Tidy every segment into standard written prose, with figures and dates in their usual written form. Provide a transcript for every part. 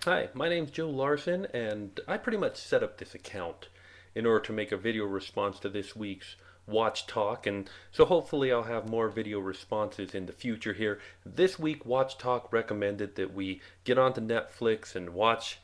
Hi, my name's Joe Larson, and I pretty much set up this account in order to make a video response to this week's Watch Talk, and so hopefully I'll have more video responses in the future here. This week, Watch Talk recommended that we get onto Netflix and watch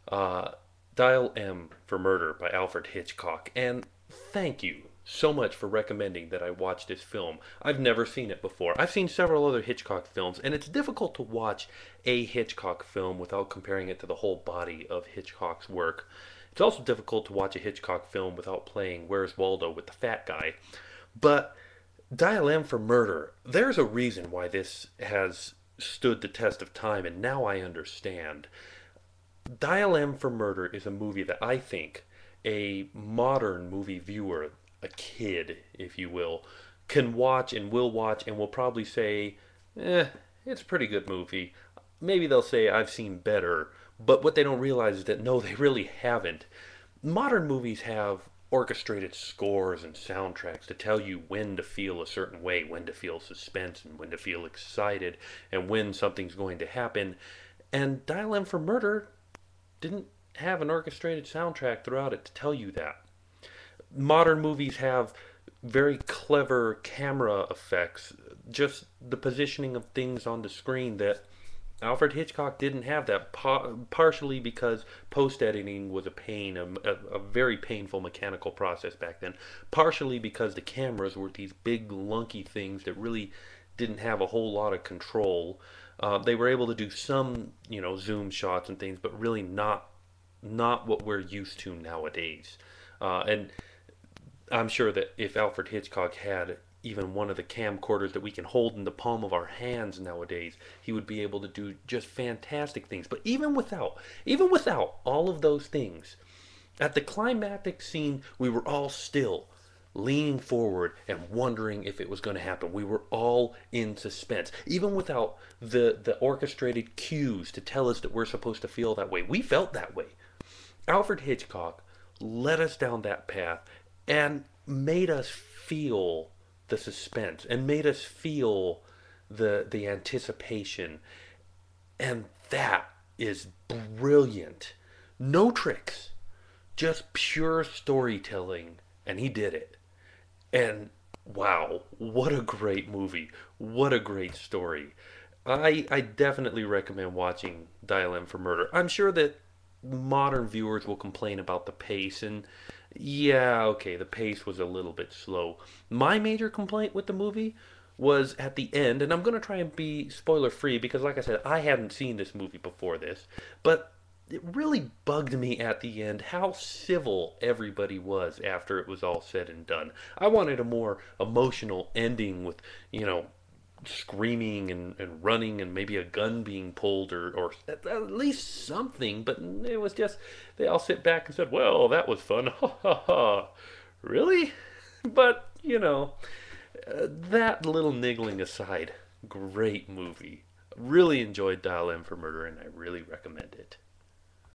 uh, Dial M for Murder by Alfred Hitchcock, and thank you so much for recommending that I watch this film. I've never seen it before. I've seen several other Hitchcock films, and it's difficult to watch a Hitchcock film without comparing it to the whole body of Hitchcock's work. It's also difficult to watch a Hitchcock film without playing Where's Waldo with the fat guy. But Dial M for Murder, there's a reason why this has stood the test of time, and now I understand. Dial M for Murder is a movie that I think a modern movie viewer, a kid, if you will, can watch and will probably say, it's a pretty good movie. Maybe they'll say, I've seen better. But what they don't realize is that no, they really haven't. Modern movies have orchestrated scores and soundtracks to tell you when to feel a certain way, when to feel suspense, and when to feel excited, and when something's going to happen. And Dial M for Murder didn't have an orchestrated soundtrack throughout it to tell you that. Modern movies have very clever camera effects, just the positioning of things on the screen that Alfred Hitchcock didn't have that, partially because post editing was a pain, a very painful mechanical process back then, partially because the cameras were these big, lunky things that really didn't have a whole lot of control. They were able to do some, zoom shots and things, but really not what we're used to nowadays. And I'm sure that if Alfred Hitchcock had even one of the camcorders that we can hold in the palm of our hands nowadays, he would be able to do just fantastic things. But even without all of those things, at the climactic scene, we were all still leaning forward and wondering if it was going to happen. We were all in suspense. Even without the orchestrated cues to tell us that we're supposed to feel that way, we felt that way. Alfred Hitchcock led us down that path and made us feel the suspense and made us feel the anticipation, and that is brilliant. No tricks, just pure storytelling, and he did it. And wow, what a great movie. What a great story. I definitely recommend watching Dial M for Murder. I'm sure that modern viewers will complain about the pace, and yeah, okay, the pace was a little bit slow. My major complaint with the movie was at the end, and I'm going to try and be spoiler free because, like I said, I hadn't seen this movie before this, but it really bugged me at the end how civil everybody was after it was all said and done. I wanted a more emotional ending with, screaming and running and maybe a gun being pulled or at least something, but it was just they all sit back and said, well, that was fun. Ha ha ha. Really? But that little niggling aside, great movie. Really enjoyed Dial M for Murder, and I really recommend it.